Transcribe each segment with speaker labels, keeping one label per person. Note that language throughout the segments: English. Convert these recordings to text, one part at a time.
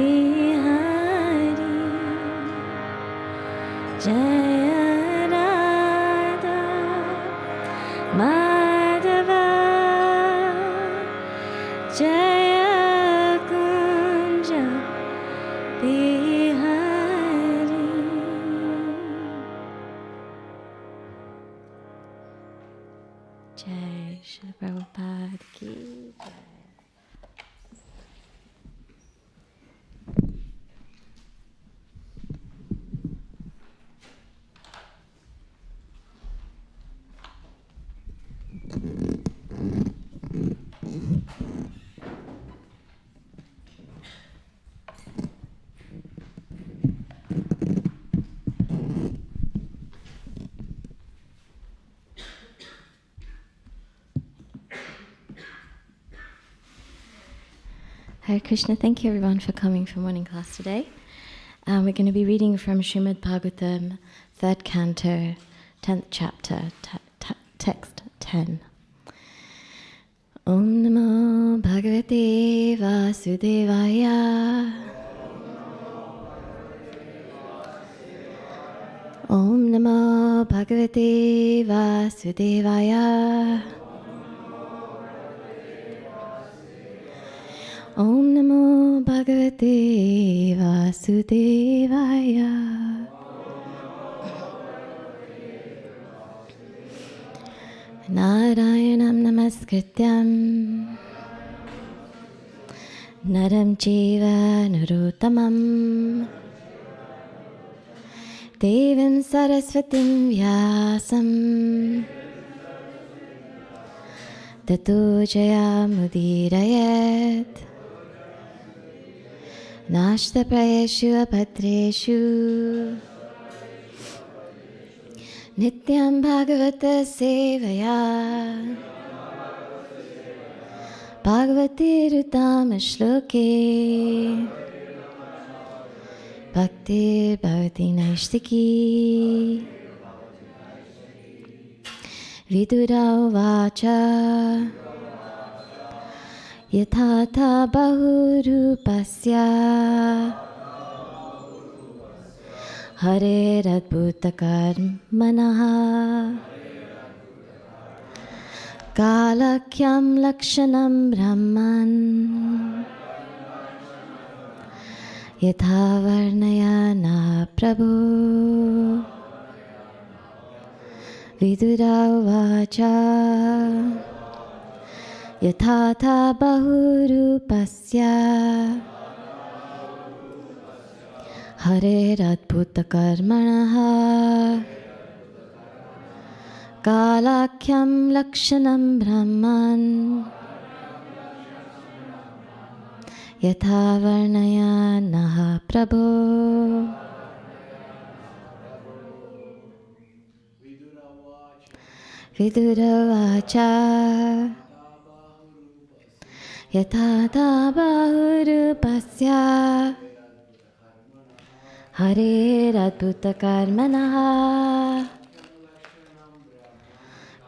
Speaker 1: Bihari Jaya Radha Madhava Jaya Kunja Bihari. Jai Shri Prabhupada Ki Jai. Hare Krishna, thank you everyone for coming for morning class today. We're going to be reading from Śrimad Bhāgavatam, 3rd Canto, 10th chapter, text 10. Om Namo Bhagavate Vasudevaya. Om Namo Bhagavate Vasudevaya. Om Namo Bhagavate Vasudevaya. Narayanam Namaskrityam Naram Chiva Narottamam Devim Saraswatim Vyasam Tato Jayamudirayat Nashta Prayeshu Apatreshu Nityam Bhagavata Sevaya Bhagavati Rutam Shloke Bhakti Bhavati Naishtiki Vidura Vacha Yathatha Bahurupasya Hare Radbhuta Karmanaha Kalakyam Lakshanam Brahman Yatha Varnayana Prabhu Vidura Vacha Yathatha Bahurupasya Hare Radbhuta Karmanaha Kalakyam Lakshanam Brahman Yatha Varnayanaha Prabhu Vidura Vacha Yathatha Bahurupasya Hare Radbhuta Karmanaha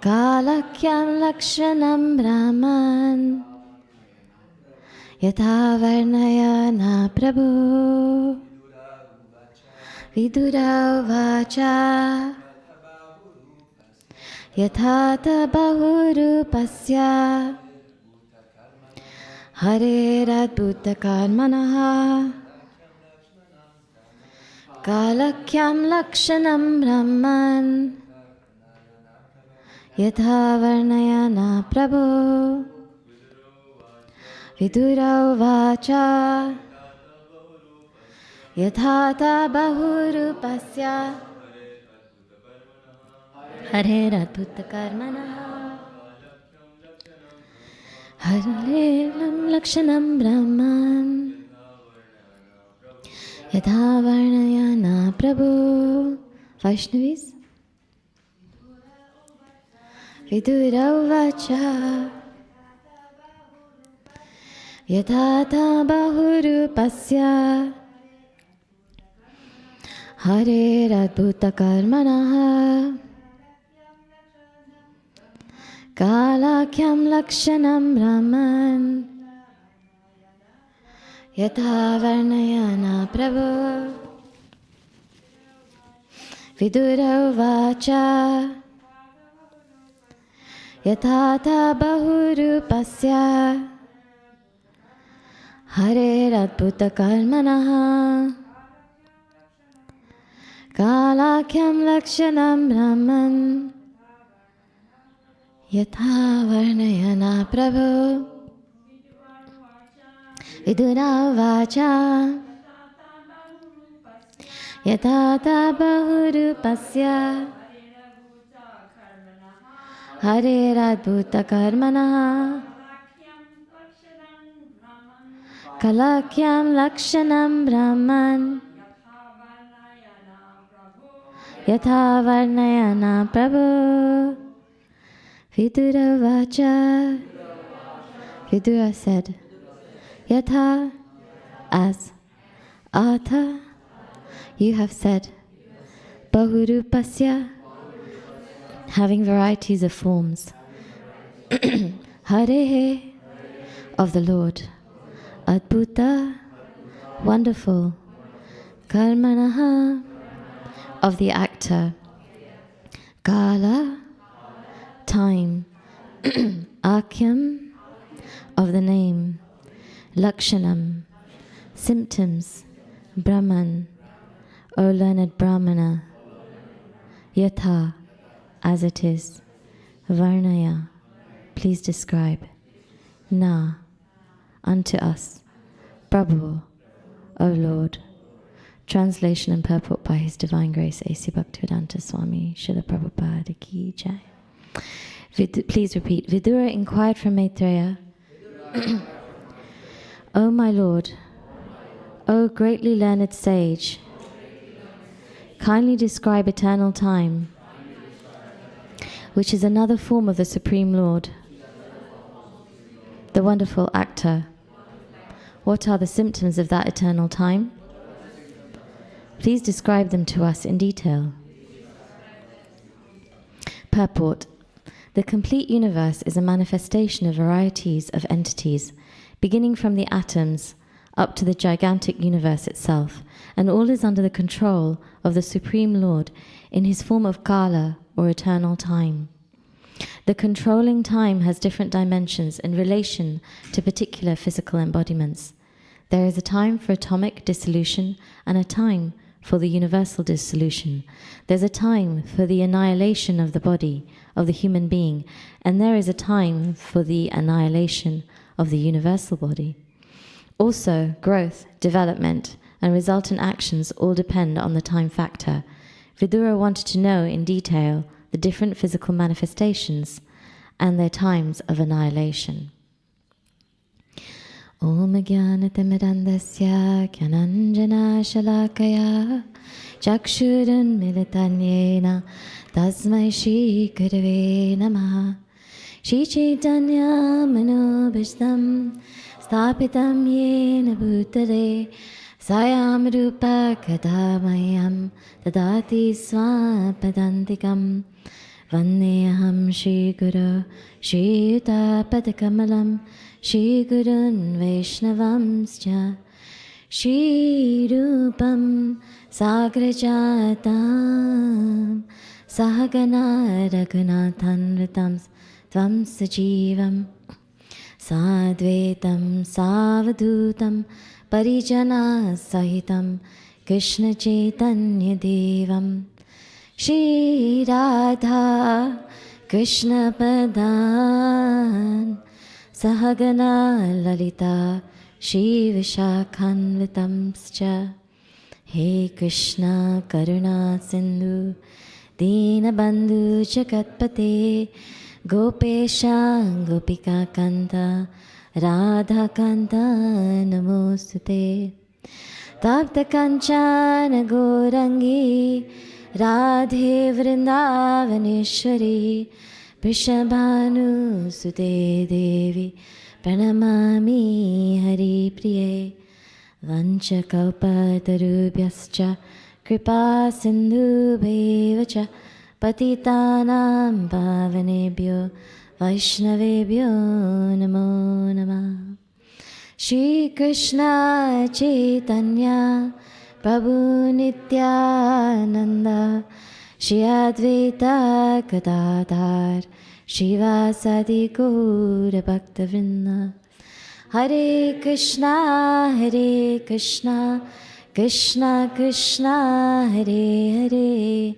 Speaker 1: Kalakyam Lakshanam Brahman Yatha Varnayana Prabhu Vidura Vacha Yathatha Bahurupasya Hare Radbhuta Karmanaha Kalakyam Lakshanam Brahman Yatha Varnayana Prabhu Vidura Vacha Yathatha Bahurupasya Hare Radbhuta Karmanaha Hare Lakshanam Brahman Yatha Varnayana Prabhu. Vaishnavis. Vidura Vacha Yathatha Bahurupasya Hare Radbhuta Karmanaha Kalakyam Lakshanam Brahman Yatha varnayana Prabhu Vidura uvacha Yathata bahurupasya Hareradbhuta karmanaha Kalakyam lakshanam brahman Yatha varnayana Prabhu Vidura uvacha Yathata bahurupasya Hareradbhuta karmanaha Kalakyam lakshanam brahman Yatha varnayana Prabhu Vidura vacha Vidura said Yatha as Atha you have said Bahurupasya having varieties of forms Harehe of the Lord Adbhuta wonderful Karmanaha of the actor Kala time Akyam of the name Lakshanam symptoms Brahman O learned Brahmana Yatha as it is Varnaya please describe Na unto us Prabhu O Lord. Translation and purport by His Divine Grace A.C. Bhaktivedanta Swami Srila Prabhupada Ki Jai. Please repeat. Vidura inquired from Maitreya, O my Lord, O greatly learned sage, kindly describe eternal time, which is another form of the Supreme Lord, the wonderful actor. What are the symptoms of that eternal time? Please describe them to us in detail. Purport. The complete universe is a manifestation of varieties of entities, beginning from the atoms up to the gigantic universe itself, and all is under the control of the Supreme Lord in His form of Kala, or eternal time. The controlling time has different dimensions in relation to particular physical embodiments. There is a time for atomic dissolution and a time for the universal dissolution. There's a time for the annihilation of the body, of the human being, and there is a time for the annihilation of the universal body. Also, growth, development, and resultant actions all depend on the time factor. Vidura wanted to know in detail the different physical manifestations and their times of annihilation. Om Jnanatimidandasya Gyananjana Shalakaya Chakshurun Militanyena Tasmai Shri Gurave Namaha Shri Chaitanya Manobhishtam Sthapitam Yena Bhutale Sayam Rupa Kadamayam Tadati Swapadantikam Vandeham Shri Guru Shri Yuta Padakamalam Shri Gurun Vaishnavamscha Shri Rupam Sagrajatam Sahagana Raghunathan Tvam Sajivam Sadvetam Savadutam Parijana Sahitam Krishna Chaitanya Devam Shri Radha Krishna Padan Sahagana Lalita Shri Vishakhanvitamscha He Krishna Karuna Sindhu Dinabandhu Jagatpate Gopesha Gopika Kanta Radha Kanta Namostute Tapta Kanchana Gorangi Radhe Vrindavaneshwari Vrishabhanu Sute Devi Pranamami Hari Priye Vanchakalpatarubhyascha Kripa Sindhu Bhevacha Patitanam Pavanebhyo Vaishnavebhyo Namo Namah. Shri Krishna Chaitanya Prabhu Nityananda Shri Advaita Gadadhar Shivasadi Gaura Bhaktavrinda. Hare Krishna, Krishna Krishna, Hare Hare,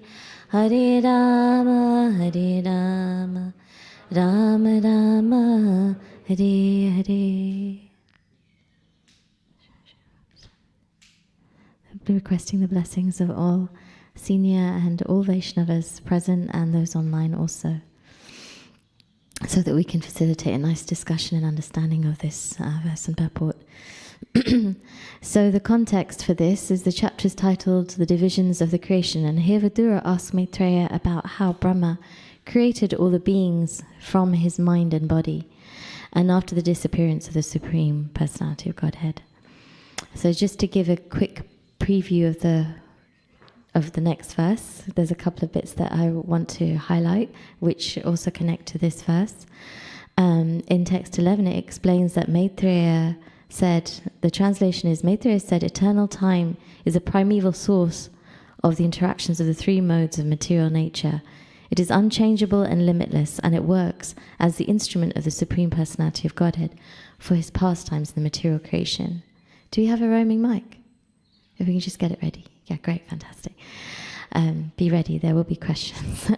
Speaker 1: Hare Rama, Rama Rama, Hare Hare. I'll be requesting the blessings of all senior and all Vaishnavas present and those online also, so that we can facilitate a nice discussion and understanding of this verse and purport. So the context for this is the chapter is titled The Divisions of the Creation, and here Vidura asks Maitreya about how Brahma created all the beings from his mind and body, and after the disappearance of the Supreme Personality of Godhead. So just to give a quick preview of the next verse, there's a couple of bits that I want to highlight, which also connect to this verse. In text 11, it explains that Maitreya said, the translation is, Maitreya said, eternal time is a primeval source of the interactions of the three modes of material nature. It is unchangeable and limitless, and it works as the instrument of the Supreme Personality of Godhead for his pastimes in the material creation. Do we have a roaming mic? If we can just get it ready. Yeah, great, fantastic. Be ready, there will be questions.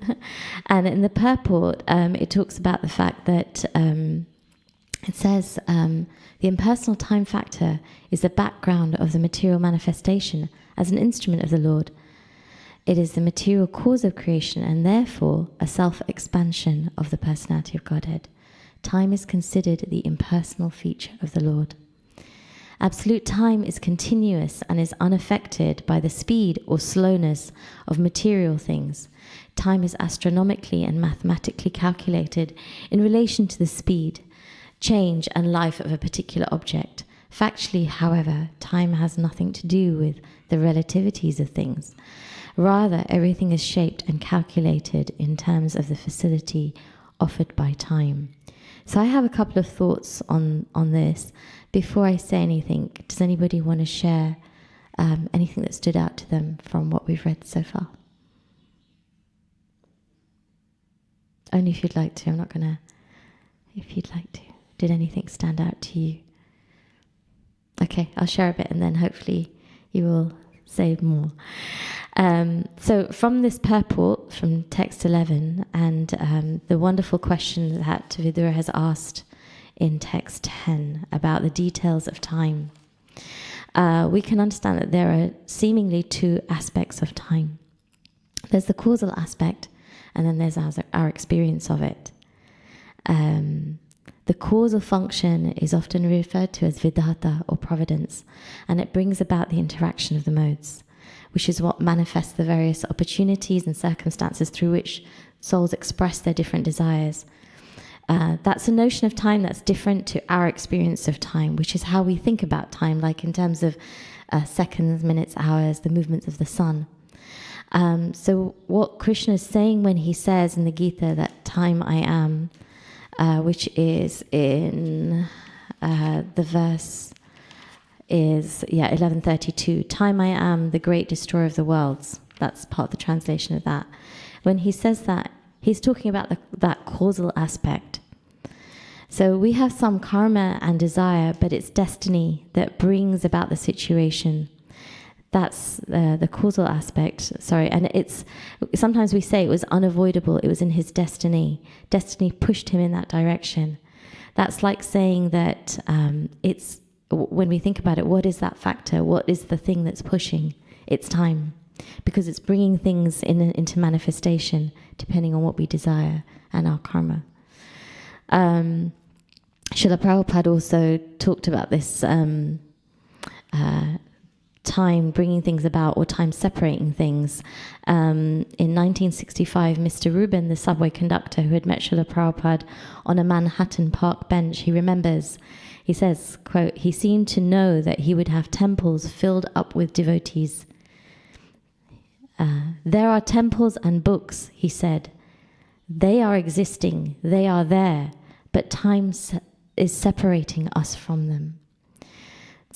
Speaker 1: And in the purport, it talks about the fact that it says the impersonal time factor is the background of the material manifestation as an instrument of the Lord. It is the material cause of creation and therefore a self-expansion of the personality of Godhead. Time is considered the impersonal feature of the Lord. Absolute time is continuous and is unaffected by the speed or slowness of material things. Time is astronomically and mathematically calculated in relation to the speed, change, and life of a particular object. Factually, however, time has nothing to do with the relativities of things. Rather, everything is shaped and calculated in terms of the facility offered by time. So I have a couple of thoughts on this. Before I say anything, does anybody want to share anything that stood out to them from what we've read so far? Only if you'd like to. I'm not going to... If you'd like to. Did anything stand out to you? Okay, I'll share a bit and then hopefully you will say more. So from this purport, from text 11, and the wonderful question that Vidura has asked in text 10 about the details of time, we can understand that there are seemingly two aspects of time. There's the causal aspect, and then there's our experience of it. The causal function is often referred to as vidhata or providence, and it brings about the interaction of the modes, which is what manifests the various opportunities and circumstances through which souls express their different desires. That's a notion of time that's different to our experience of time, which is how we think about time, like in terms of seconds, minutes, hours, the movements of the sun. So what Krishna is saying when he says in the Gita that time I am, which is in the verse is 1132, time I am the great destroyer of the worlds. That's part of the translation of that. When he says that, he's talking about that causal aspect. So we have some karma and desire, but it's destiny that brings about the situation. That's the causal aspect, and it's, sometimes we say it was unavoidable, it was in his destiny. Destiny pushed him in that direction. That's like saying that it's, when we think about it, what is that factor? What is the thing that's pushing? It's time, because it's bringing things into manifestation depending on what we desire and our karma. Srila Prabhupada also talked about this time bringing things about, or time separating things. In 1965, Mr. Rubin, the subway conductor who had met Srila Prabhupada on a Manhattan Park bench, he remembers, he says, quote, he seemed to know that he would have temples filled up with devotees. There are temples and books, he said. They are existing, they are there, but time is separating us from them.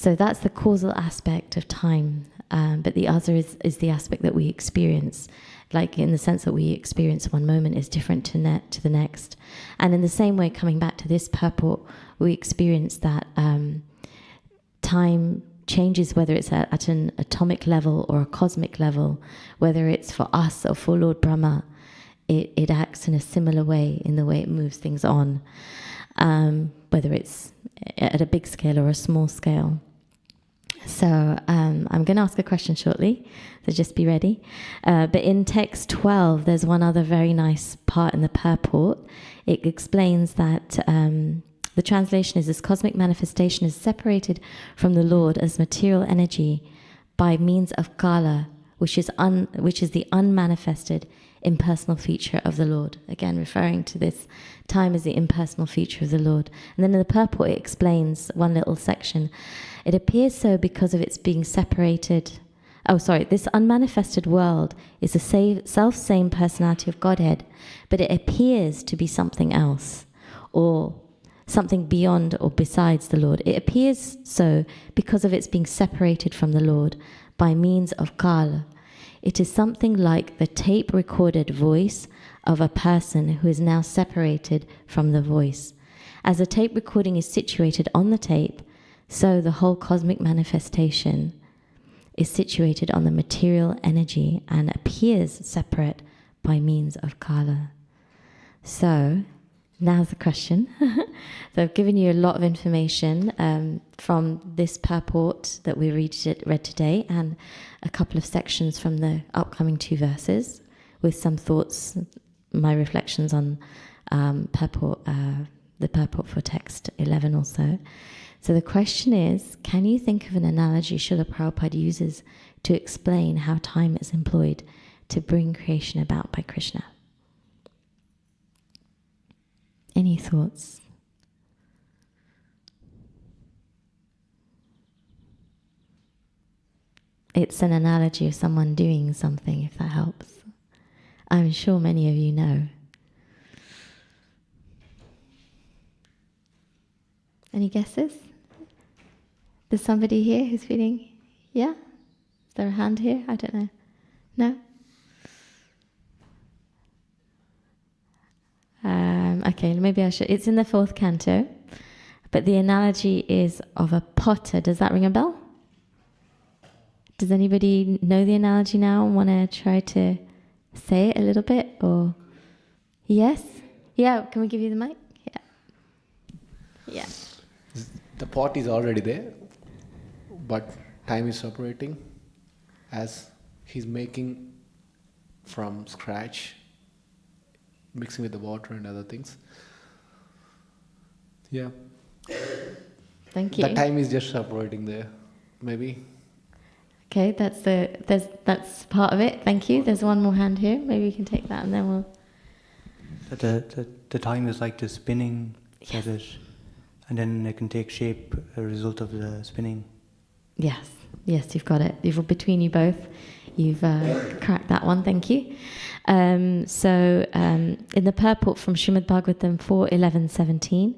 Speaker 1: So that's the causal aspect of time, but the other is the aspect that we experience, like in the sense that we experience one moment is different to the next. And in the same way, coming back to this purport, we experience that time changes, whether it's at an atomic level or a cosmic level, whether it's for us or for Lord Brahma, it acts in a similar way in the way it moves things on, whether it's at a big scale or a small scale. So I'm going to ask a question shortly, so just be ready. But in text 12, there's one other very nice part in the purport. It explains that the translation is, this cosmic manifestation is separated from the Lord as material energy by means of kala, which is the unmanifested impersonal feature of the Lord. Again, referring to this time as the impersonal feature of the Lord. And then in the purport, it explains one little section. It appears so because of its being separated. This unmanifested world is the self-same personality of Godhead, but it appears to be something else, or something beyond or besides the Lord. It appears so because of its being separated from the Lord by means of kala. It is something like the tape-recorded voice of a person who is now separated from the voice. As the tape recording is situated on the tape, so the whole cosmic manifestation is situated on the material energy and appears separate by means of kala. So, now's the question. So I've given you a lot of information from this purport that we read today, and a couple of sections from the upcoming 2 verses, with some thoughts, my reflections on the purport for text 11 also. So the question is, can you think of an analogy Srila Prabhupada uses to explain how time is employed to bring creation about by Krishna? Any thoughts? It's an analogy of someone doing something, if that helps. I'm sure many of you know. Any guesses? There's somebody here who's feeling, yeah? Is there a hand here? I don't know. No? Okay, maybe I should. It's in the 4th canto, but the analogy is of a potter. Does that ring a bell? Does anybody know the analogy now and want to try to say it a little bit? Or yes? Yeah, can we give you the mic? Yeah.
Speaker 2: The pot is already there, but time is separating as he's making from scratch, mixing with the water and other things. Yeah.
Speaker 1: Thank you.
Speaker 2: The time is just separating there, maybe.
Speaker 1: Okay, that's part of it. Thank you. There's one more hand here. Maybe we can take that and then we'll...
Speaker 3: The time is like the spinning,
Speaker 1: Yes.
Speaker 3: And then it can take shape as a result of the spinning.
Speaker 1: Yes, you've got it. Between you both, you've cracked that one. Thank you. In the purport from Śrimad Bhāgavatam 4:11-17,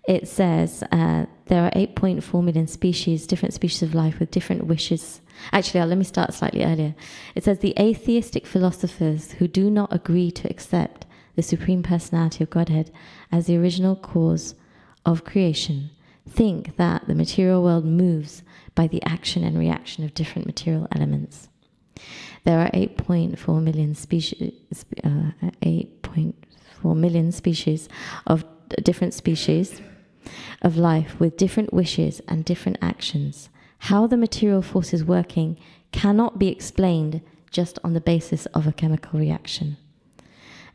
Speaker 1: it says there are 8.4 million species, different species of life with different wishes. Actually, let me start slightly earlier. It says the atheistic philosophers who do not agree to accept the Supreme Personality of Godhead as the original cause of creation think that the material world moves by the action and reaction of different material elements. There are 8.4 million species of different species of life with different wishes and different actions. How the material force is working cannot be explained just on the basis of a chemical reaction.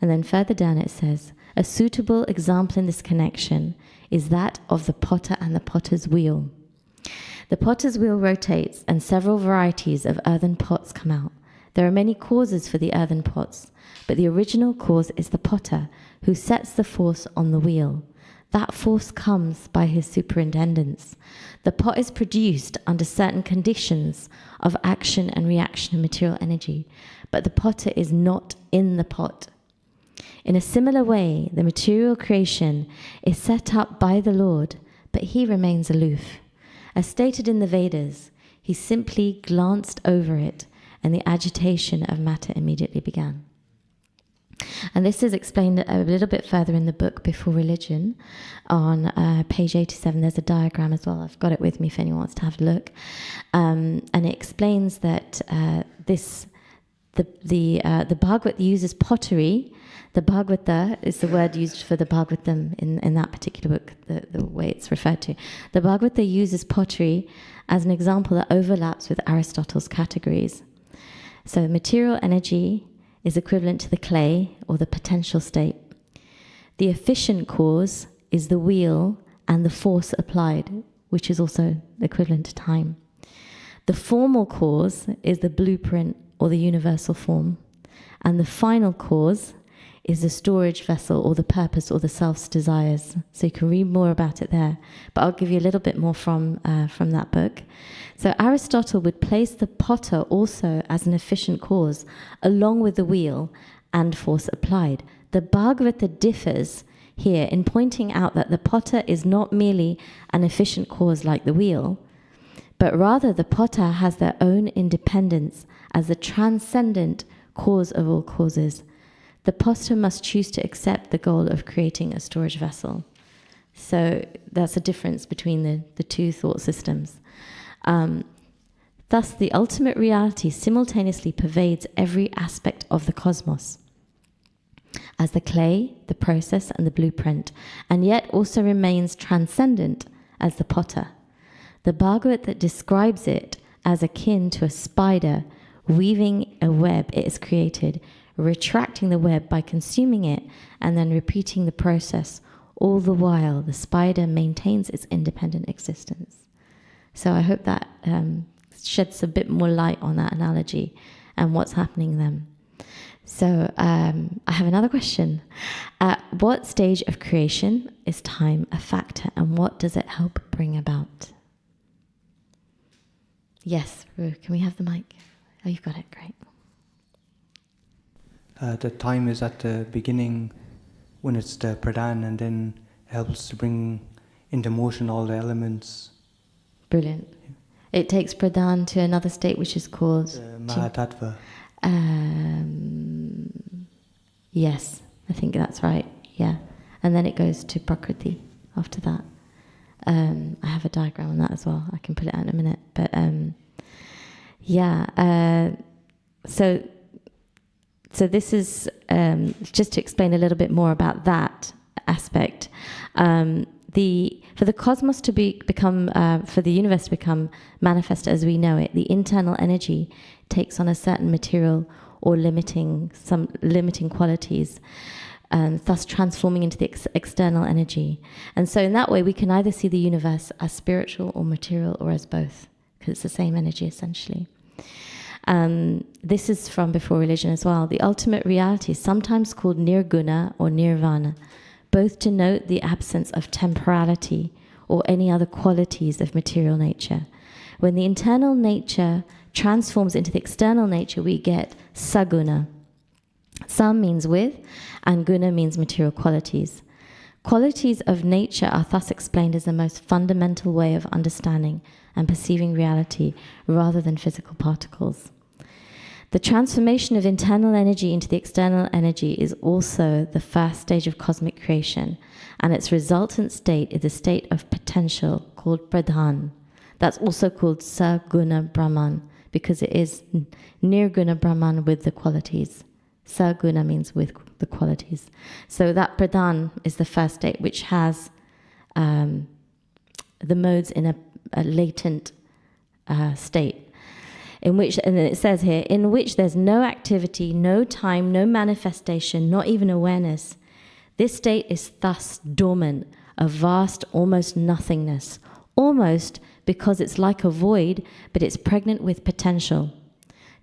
Speaker 1: And then further down it says, a suitable example in this connection is that of the potter and the potter's wheel. The potter's wheel rotates and several varieties of earthen pots come out. There are many causes for the earthen pots, but the original cause is the potter who sets the force on the wheel. That force comes by his superintendence. The pot is produced under certain conditions of action and reaction of material energy, but the potter is not in the pot. In a similar way, the material creation is set up by the Lord, but he remains aloof. As stated in the Vedas, he simply glanced over it, and the agitation of matter immediately began. And this is explained a little bit further in the book Before Religion. On page 87, there's a diagram as well. I've got it with me if anyone wants to have a look. And it explains that the Bhagavad uses pottery. The Bhagavata is the word used for the Bhagavatam in that particular book, the way it's referred to. The Bhagavata uses pottery as an example that overlaps with Aristotle's categories. So material energy is equivalent to the clay or the potential state. The efficient cause is the wheel and the force applied, which is also equivalent to time. The formal cause is the blueprint or the universal form. And the final cause is the storage vessel or the purpose or the self's desires. So you can read more about it there. But I'll give you a little bit more from that book. So Aristotle would place the potter also as an efficient cause, along with the wheel and force applied. The Bhagavata differs here in pointing out that the potter is not merely an efficient cause like the wheel, but rather the potter has their own independence as the transcendent cause of all causes. The potter must choose to accept the goal of creating a storage vessel. So that's a difference between the two thought systems. Thus, the ultimate reality simultaneously pervades every aspect of the cosmos, as the clay, the process, and the blueprint, and yet also remains transcendent as the potter. The Bhagavad describes it as akin to a spider weaving a web it has created, retracting the web by consuming it, and then repeating the process. All the while, the spider maintains its independent existence. So I hope that sheds a bit more light on that analogy and what's happening then. So I have another question. At what stage of creation is time a factor, and what does it help bring about? Yes, Ru, can we have the mic? Oh, you've got it, great.
Speaker 3: The time is at the beginning when it's the pradhan, and then helps to bring into motion all the elements.
Speaker 1: Brilliant. It takes pradhan to another state which is called
Speaker 3: Mahatattva.
Speaker 1: Yes, I think that's right. Yeah, and then it goes to prakriti after that. I have a diagram on that as well. I can put it out in a minute. But so this is just to explain a little bit more about that aspect. For the cosmos to become, for the universe to become manifest as we know it, the internal energy takes on a certain material or limiting qualities, thus transforming into the external energy. And so in that way, we can either see the universe as spiritual or material, or as both, because it's the same energy essentially. This is from Before Religion as well. The ultimate reality is sometimes called nirguna or nirvana, both denote the absence of temporality or any other qualities of material nature. When the internal nature transforms into the external nature, we get saguna. Sa means with, and guna means material qualities. Qualities of nature are thus explained as the most fundamental way of understanding and perceiving reality rather than physical particles. The transformation of internal energy into the external energy is also the first stage of cosmic creation, and its resultant state is a state of potential called pradhan. That's also called saguna Brahman, because it is nirguna Brahman with the qualities. Saguna means with the qualities. So that pradhan is the first state, which has the modes in a latent state. In which, and it says here, in which there's no activity, no time, no manifestation, not even awareness. This state is thus dormant, a vast, almost nothingness. Almost because it's like a void, but it's pregnant with potential.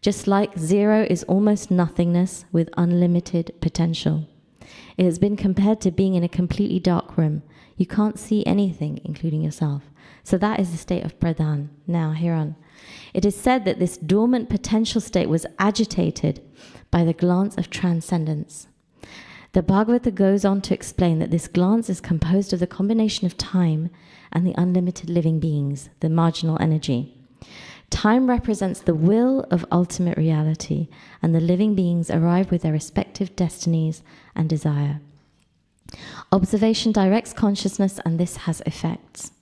Speaker 1: Just like zero is almost nothingness with unlimited potential. It has been compared to being in a completely dark room. You can't see anything, including yourself. So that is the state of pradhan. Now, here on. It is said that this dormant potential state was agitated by the glance of transcendence. The Bhagavata goes on to explain that this glance is composed of the combination of time and the unlimited living beings, the marginal energy. Time represents the will of ultimate reality, and the living beings arrive with their respective destinies and desire. Observation directs consciousness, and this has effects.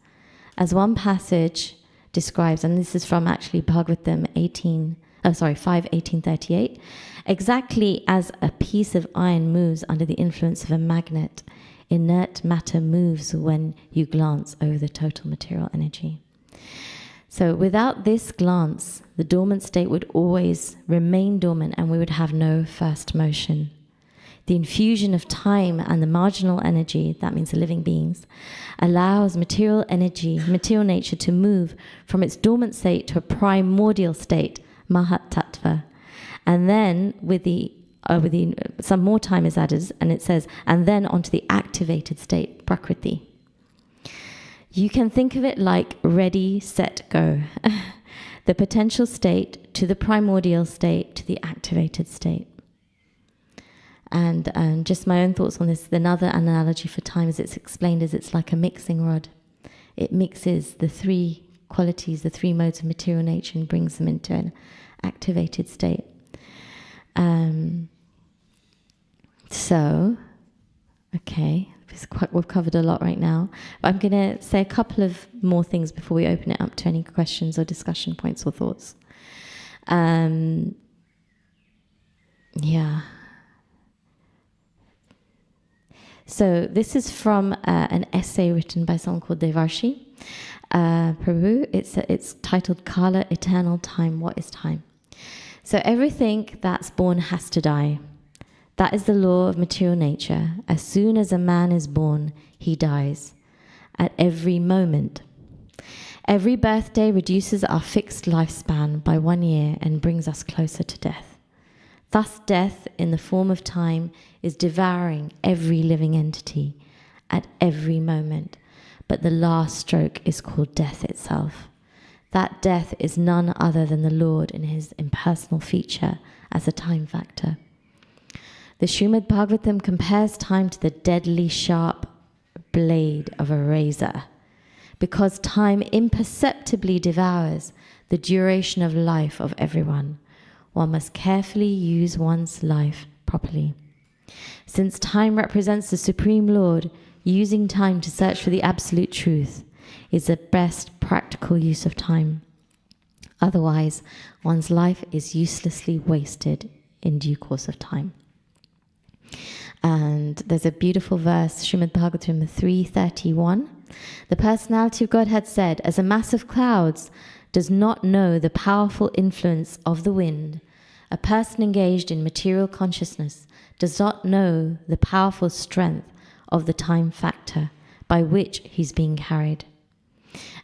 Speaker 1: As one passage describes, and this is from actually Bhagavatam 5:1838, exactly as a piece of iron moves under the influence of a magnet, inert matter moves when you glance over the total material energy. So without this glance, the dormant state would always remain dormant and we would have no first motion. The infusion of time and the marginal energy, that means the living beings, allows material energy, material nature to move from its dormant state to a primordial state, Mahat Tattva. And then some more time is added, and it says, and then onto the activated state, Prakriti. You can think of it like ready, set, go. The potential state to the primordial state to the activated state. And just my own thoughts on this, another analogy for time is it's explained as it's like a mixing rod. It mixes the three qualities, the three modes of material nature, and brings them into an activated state. We've covered a lot right now. But I'm going to say a couple of more things before we open it up to any questions or discussion points or thoughts. So this is from an essay written by someone called Devarshi Prabhu. It's titled Kala, Eternal Time, What is Time? So everything that's born has to die. That is the law of material nature. As soon as a man is born, he dies. At every moment. Every birthday reduces our fixed lifespan by 1 year and brings us closer to death. Thus death, in the form of time, is devouring every living entity at every moment. But the last stroke is called death itself. That death is none other than the Lord in his impersonal feature as a time factor. The Śrimad Bhāgavatam compares time to the deadly sharp blade of a razor, because time imperceptibly devours the duration of life of everyone. One must carefully use one's life properly. Since time represents the Supreme Lord, using time to search for the absolute truth is the best practical use of time. Otherwise, one's life is uselessly wasted in due course of time. And there's a beautiful verse, Śrimad Bhāgavatam 3:31. The personality of God had said, as a mass of clouds does not know the powerful influence of the wind, a person engaged in material consciousness does not know the powerful strength of the time factor by which he's being carried.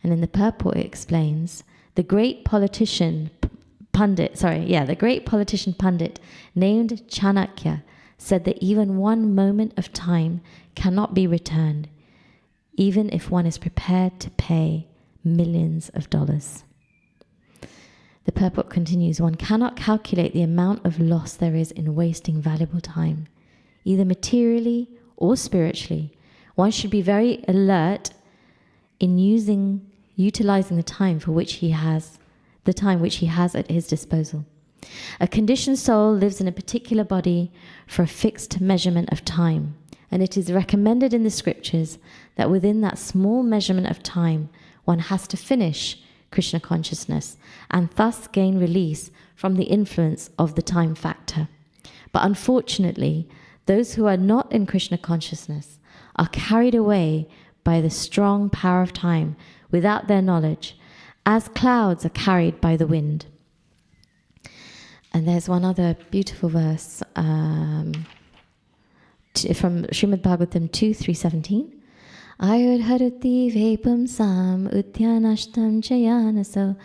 Speaker 1: And in the purport it explains, the great politician Pandit named Chanakya said that even one moment of time cannot be returned, even if one is prepared to pay millions of dollars. The purport continues, one cannot calculate the amount of loss there is in wasting valuable time, either materially or spiritually. One should be very alert in utilizing the time which he has at his disposal. A conditioned soul lives in a particular body for a fixed measurement of time, and it is recommended in the scriptures that within that small measurement of time, one has to finish Krishna consciousness and thus gain release from the influence of the time factor. But unfortunately, those who are not in Krishna consciousness are carried away by the strong power of time without their knowledge, as clouds are carried by the wind. And there's one other beautiful verse from Śrimad Bhāgavatam 2:317. Ayurharati vepam sam udyanashtam chayanaso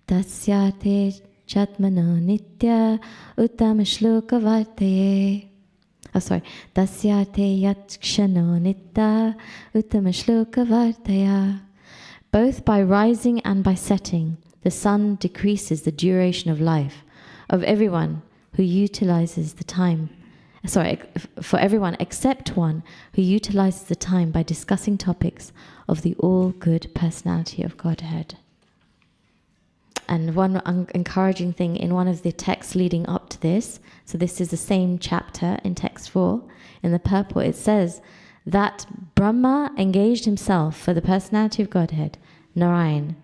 Speaker 1: tasyate chatmano nitya uttama shloka vartaye. Tasyate yatshano nitya uttama shloka vartaya. Both by rising and by setting, the sun decreases the duration of life of everyone who utilizes the time for everyone except one who utilizes the time by discussing topics of the all-good personality of Godhead. And one encouraging thing in one of the texts leading up to this, so this is the same chapter in text 4, in the purport it says that Brahma engaged himself for the personality of Godhead, Narayan,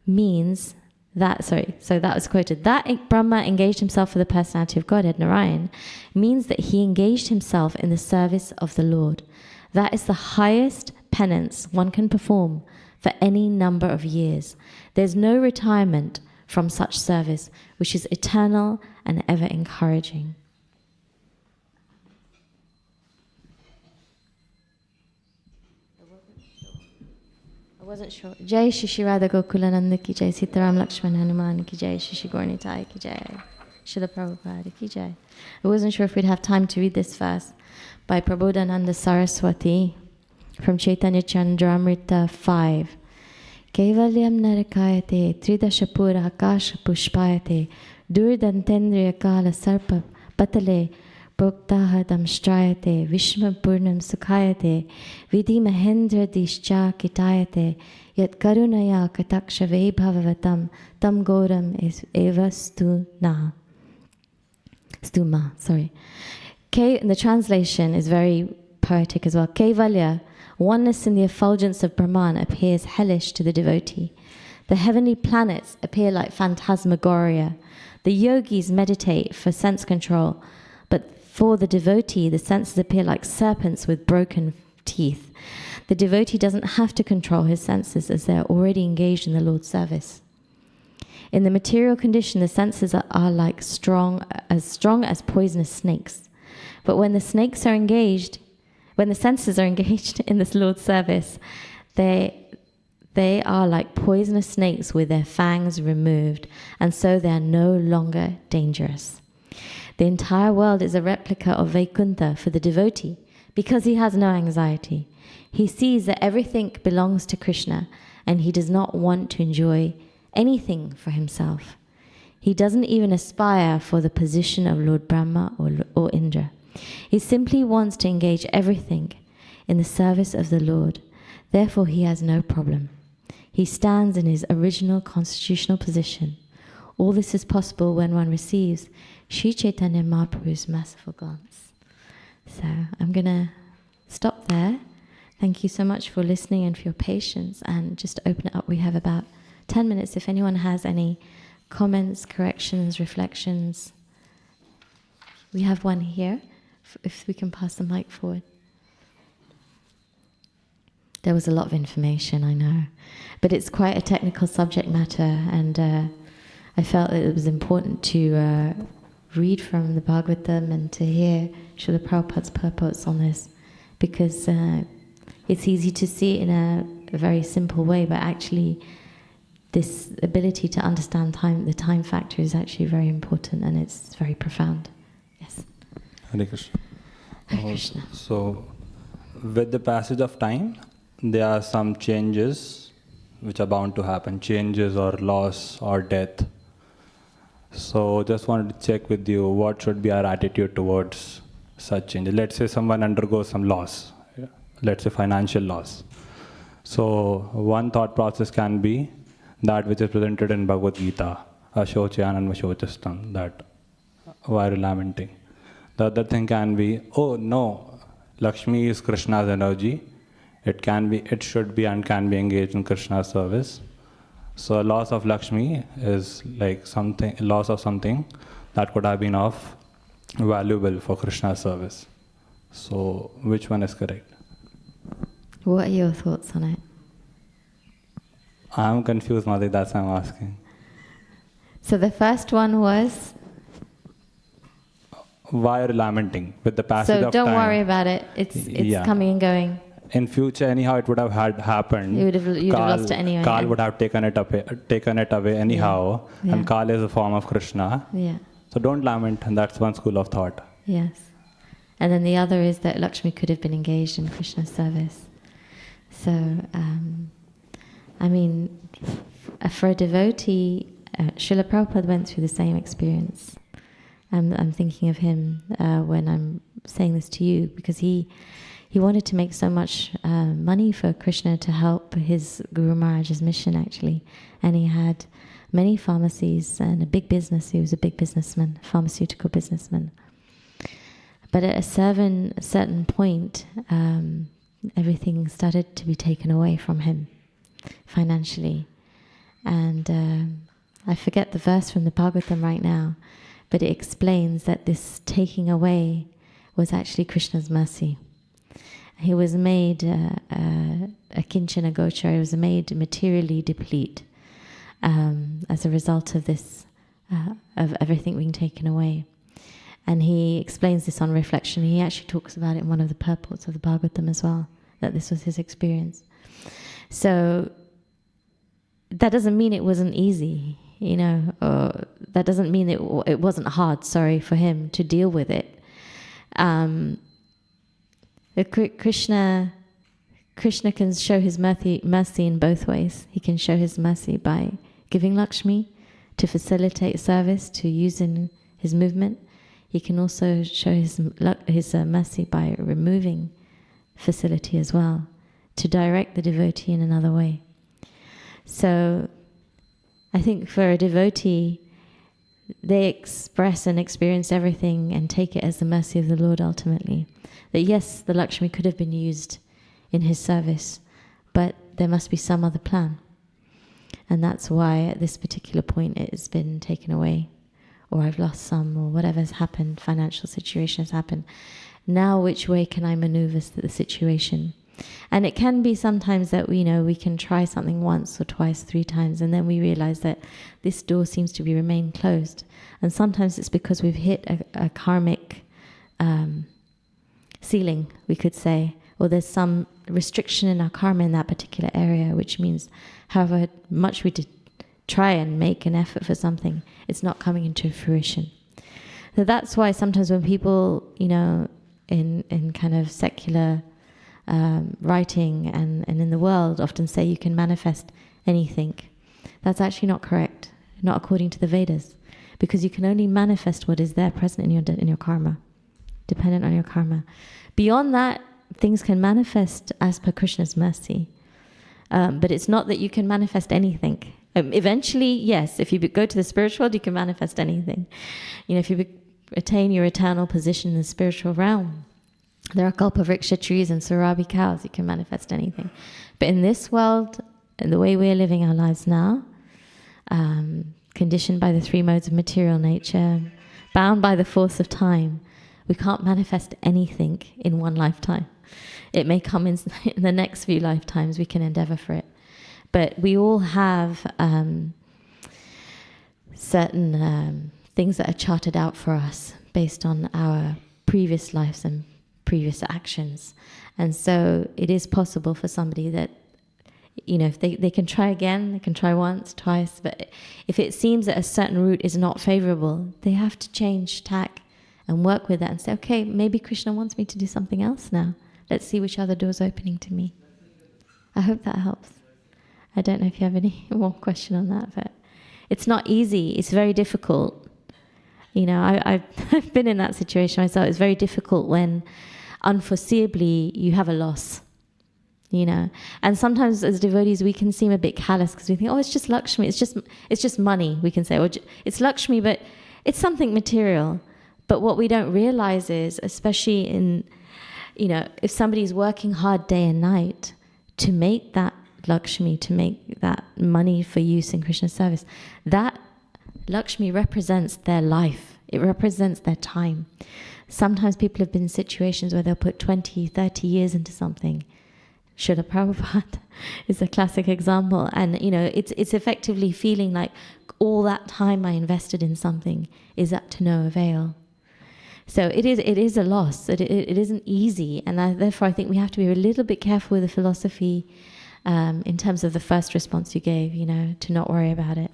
Speaker 1: means that, so that was quoted, that Brahma engaged himself for the personality of Godhead, Narayan, means that he engaged himself in the service of the Lord. That is the highest penance one can perform for any number of years. There's no retirement from such service, which is eternal and ever encouraging. I wasn't sure. Jai Shri Radha Gokulananda ki jai, Sitaram Lakshman Hanuman ki jai, Shri Gauranitai ki jai, Srila Prabhupada ki jai. I wasn't sure if we'd have time to read this verse by Prabodhananda Saraswati from Chaitanya Chandramrita 5. Kevalyam narakayate tridashapura akasha pushpayate durdantendriya kala sarpa patale proktaha damstrayate vishma purnam sukhayate vidhi mahendra dishcha kitayate yat karunaya katakshave bhavavatam tam goram eva stuma. And the translation is very poetic as well. Kevalya, oneness in the effulgence of Brahman, appears hellish to the devotee. The heavenly planets appear like phantasmagoria. The yogis meditate for sense control, but for the devotee, the senses appear like serpents with broken teeth. The devotee doesn't have to control his senses as they are already engaged in the Lord's service. In the material condition, the senses are like strong as poisonous snakes. But when the senses are engaged in this Lord's service, they are like poisonous snakes with their fangs removed, and so they are no longer dangerous. The entire world is a replica of Vaikuntha for the devotee because he has no anxiety. He sees that everything belongs to Krishna and he does not want to enjoy anything for himself. He doesn't even aspire for the position of Lord Brahma or Indra. He simply wants to engage everything in the service of the Lord. Therefore, he has no problem. He stands in his original constitutional position. All this is possible when one receives Sri Chaitanya Mahaprabhu's merciful glance. So I'm going to stop there. Thank you so much for listening and for your patience, and just open it up. We have about 10 minutes if anyone has any comments, corrections, reflections. We have one here, if we can pass the mic forward. There was a lot of information, I know, but it's quite a technical subject matter, and I felt that it was important to read from the Bhāgavatam and to hear Srila Prabhupada's purports on this, because it's easy to see it in a very simple way, but actually this ability to understand time, the time factor, is actually very important, and it's very profound. Yes.
Speaker 4: Hare Krishna.
Speaker 1: Hare Krishna.
Speaker 4: So, with the passage of time, there are some changes which are bound to happen, changes or loss or death. So, just wanted to check with you, what should be our attitude towards such changes? Let's say someone undergoes some loss, let's say financial loss. So, one thought process can be that which is presented in Bhagavad Gita, Ashochayanam Vashochastam, that while lamenting. The other thing can be, oh no, Lakshmi is Krishna's energy. It should be and can be engaged in Krishna's service. So a loss of Lakshmi is like loss of something that could have been of valuable for Krishna's service. So which one is correct?
Speaker 1: What are your thoughts on it?
Speaker 4: I'm confused, Mother, that's why I'm asking.
Speaker 1: So the first one was?
Speaker 4: Why are you lamenting with the passage of time?
Speaker 1: So don't worry about it. It's coming and going.
Speaker 4: In future, anyhow, it would have happened.
Speaker 1: You'd have lost it anyway.
Speaker 4: Kal would have taken it away anyhow, and Kal is a form of Krishna.
Speaker 1: Yeah.
Speaker 4: So don't lament, and that's one school of thought.
Speaker 1: Yes. And then the other is that Lakshmi could have been engaged in Krishna's service. So, I mean, for a devotee, Srila Prabhupada went through the same experience. I'm thinking of him when I'm saying this to you, because he wanted to make so much money for Krishna to help his Guru Maharaj's mission, actually. And he had many pharmacies and a big business. He was a big businessman, pharmaceutical businessman. But at a certain point, everything started to be taken away from him financially. And I forget the verse from the Bhāgavatam right now, but it explains that this taking away was actually Krishna's mercy. He was made a kinchana gochara, he was made materially deplete as a result of this, of everything being taken away. And he explains this on reflection. He actually talks about it in one of the purports of the Bhāgavatam as well, that this was his experience. So that doesn't mean it wasn't easy, you know, or that doesn't mean it wasn't hard, for him to deal with it. Krishna can show his mercy in both ways. He can show his mercy by giving Lakshmi to facilitate service, to use in his movement. He can also show his mercy by removing facility as well, to direct the devotee in another way. So I think for a devotee, they express and experience everything and take it as the mercy of the Lord ultimately. That yes, the Lakshmi could have been used in his service, but there must be some other plan. And that's why at this particular point it has been taken away, or I've lost some, or whatever's happened, financial situation has happened. Now which way can I maneuver the situation? And it can be sometimes that we can try something once or twice, 3 times, and then we realize that this door seems to be remain closed. And sometimes it's because we've hit a karmic ceiling, we could say, or there's some restriction in our karma in that particular area, which means however much we did try and make an effort for something, it's not coming into fruition. So that's why sometimes when people, in kind of secular writing and in the world often say you can manifest anything, that's actually not correct, not according to the Vedas, because you can only manifest what is there present in your karma, dependent on your karma. Beyond that, things can manifest as per Krishna's mercy, but it's not that you can manifest anything. Eventually, yes, if you go to the spiritual world, you can manifest anything. If you attain your eternal position in the spiritual realm, there are kalpavriksha trees and surabi cows, you can manifest anything. But in this world, and the way we're living our lives now, conditioned by the 3 modes of material nature, bound by the force of time, we can't manifest anything in one lifetime. It may come in the next few lifetimes, we can endeavor for it. But we all have certain things that are charted out for us based on our previous lives and previous actions. And so it is possible for somebody that, if they can try again, they can try once, twice, but if it seems that a certain route is not favorable, they have to change tack and work with that and say, okay, maybe Krishna wants me to do something else now. Let's see which other door's opening to me. I hope that helps. I don't know if you have any more question on that, but it's not easy. It's very difficult. I've been in that situation myself. It's very difficult when unforeseeably you have a loss, And sometimes as devotees we can seem a bit callous because we think, oh, it's just Lakshmi, it's just money, we can say, or it's Lakshmi, but it's something material. But what we don't realize is, especially in, if somebody's working hard day and night to make that Lakshmi, to make that money for use in Krishna's service, that Lakshmi represents their life. It represents their time. Sometimes people have been in situations where they'll put 20, 30 years into something. Srila Prabhupada is a classic example. And, it's effectively feeling like all that time I invested in something is up to no avail. So it is a loss. It isn't easy. And therefore I think we have to be a little bit careful with the philosophy in terms of the first response you gave, to not worry about it.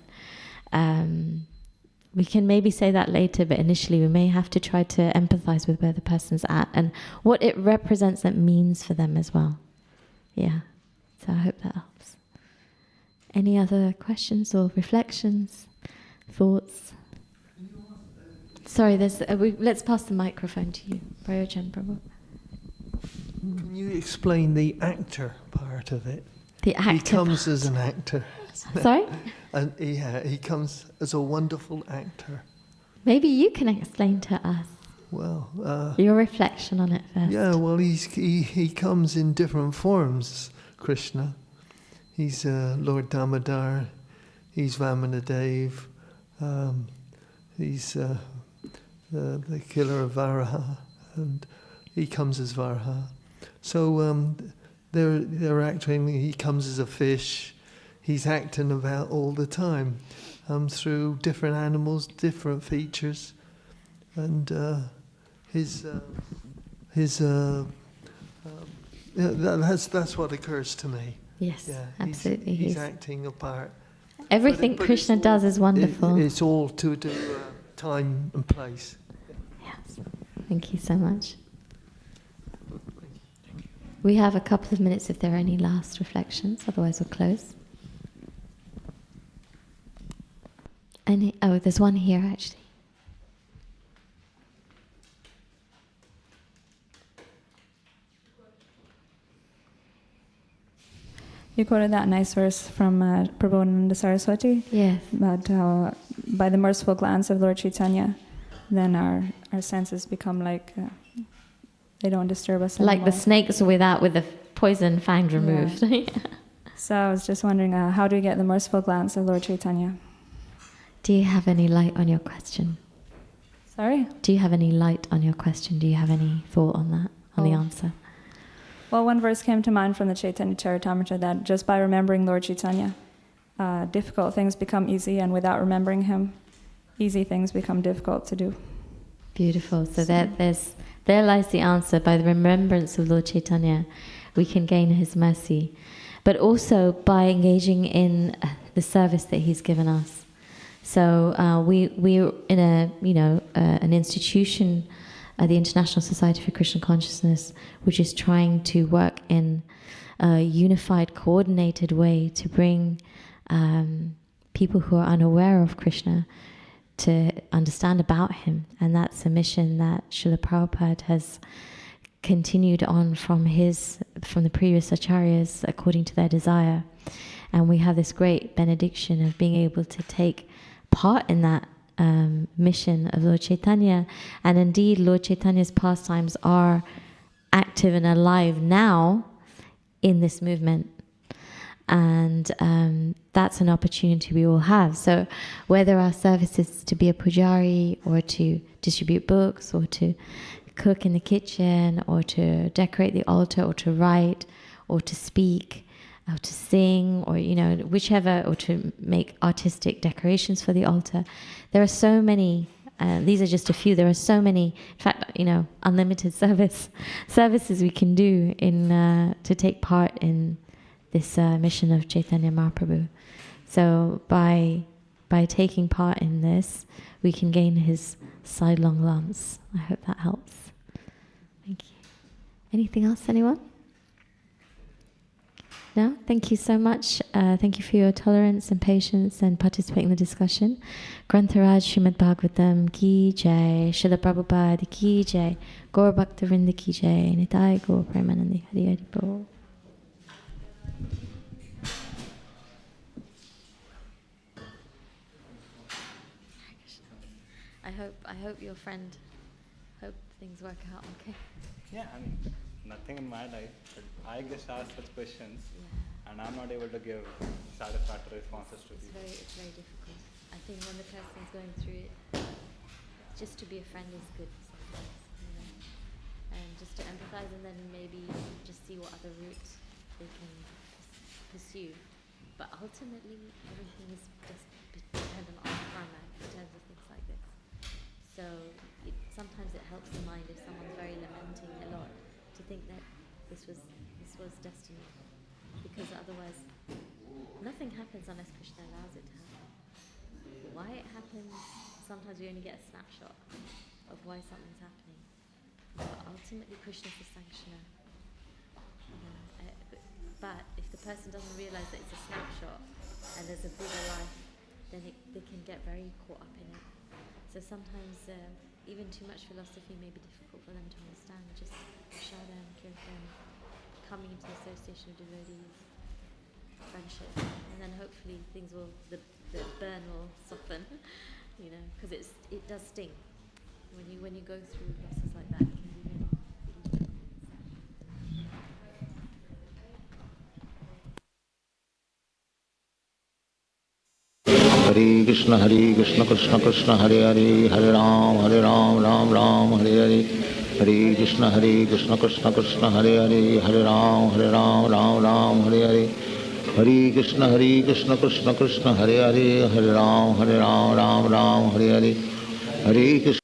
Speaker 1: We can maybe say that later, but initially we may have to try to empathize with where the person's at and what it represents that means for them as well. Yeah, so I hope that helps. Any other questions or reflections, thoughts? Sorry, let's pass the microphone to you. Prayojan Prabhu.
Speaker 5: Can you explain the actor part of it?
Speaker 1: The actor.
Speaker 5: He comes as an actor.
Speaker 1: Sorry?
Speaker 5: And he comes as a wonderful actor.
Speaker 1: Maybe you can explain to us.
Speaker 5: Well,
Speaker 1: your reflection on it first.
Speaker 5: Yeah, well, he comes in different forms, Krishna. He's Lord Damodar, he's Vamanadev, he's the killer of Varaha, and he comes as Varaha. So they're acting, he comes as a fish, he's acting about all the time, through different animals, different features, and that's what occurs to me.
Speaker 1: Yes,
Speaker 5: yeah,
Speaker 1: absolutely.
Speaker 5: He's acting a part.
Speaker 1: Everything Krishna does is wonderful.
Speaker 5: It's all to do time and place.
Speaker 1: Yes. Thank you so much. We have a couple of minutes if there are any last reflections, otherwise we'll close. There's one here actually.
Speaker 6: You quoted that nice verse from Prabhupada Saraswati.
Speaker 1: Yes.
Speaker 6: About how by the merciful glance of Lord Chaitanya, then our senses become like, they don't disturb us anymore.
Speaker 1: Like the snakes with the poison fang removed.
Speaker 6: Yeah. So I was just wondering, how do we get the merciful glance of Lord Chaitanya?
Speaker 1: Do you have any light on your question?
Speaker 6: Sorry?
Speaker 1: Do you have any light on your question? Do you have any thought on that, on the answer?
Speaker 6: Well, one verse came to mind from the Chaitanya Charitamrita that just by remembering Lord Chaitanya, difficult things become easy, and without remembering him, easy things become difficult to do.
Speaker 1: Beautiful. So there lies the answer. By the remembrance of Lord Chaitanya, we can gain his mercy. But also by engaging in the service that he's given us. So we're in an institution, the International Society for Krishna Consciousness, which is trying to work in a unified, coordinated way to bring people who are unaware of Krishna to understand about him. And that's a mission that Srila Prabhupada has continued on from the previous acharyas according to their desire. And we have this great benediction of being able to take part in that mission of Lord Chaitanya. And indeed, Lord Chaitanya's pastimes are active and alive now in this movement. And that's an opportunity we all have. So whether our service is to be a pujari, or to distribute books, or to cook in the kitchen, or to decorate the altar, or to write, or to speak, or to sing, or whichever, or to make artistic decorations for the altar. There are so many. These are just a few. There are so many. In fact, unlimited services we can do to take part in this mission of Chaitanya Mahaprabhu. So by taking part in this, we can gain his sidelong glance. I hope that helps. Thank you. Anything else, anyone? No? Thank you so much. Thank you for your tolerance and patience and participating in the discussion. Grantharaj Śrimad Bhāgavatam ki jai, Srila Prabhupada ki jai, Gaur Bhakta-vrinda ki jai, Nitai Gaur Premanandi Hari Hari Bol. I hope your friend, hope things work out okay.
Speaker 4: Yeah, nothing in my life, but I just ask such questions, and I'm not able to give satisfactory responses to people.
Speaker 1: It's very difficult. I think when the person's going through it, just to be a friend is good sometimes, and just to empathize, and then maybe just see what other routes they can pursue. But ultimately, everything is just dependent on karma in terms of things like this. So sometimes it helps the mind if someone's very lamenting a lot to think that this was destiny, because otherwise nothing happens unless Krishna allows it to happen. Why it happens, sometimes we only get a snapshot of why something's happening. But ultimately Krishna's the sanctioner. But if the person doesn't realize that it's a snapshot and there's a bigger life, then they can get very caught up in it. So sometimes even too much philosophy may be difficult for them to understand. Just Shada and Kirtan, coming into the association of devotees, friendship, and then hopefully things will, the burn will soften, you know, because it does sting. When you go through losses like that, it can be really, really
Speaker 7: Hare Krishna Krishna Krishna Hare Hare Hare Ram Ram Ram Hare Hare Hare Krishna Krishna Krishna Hare Hare Hare Ram Ram Hare Hare Hare Krishna Krishna Krishna Hare Hare Hare Ram Ram Hare Hare Hare Krishna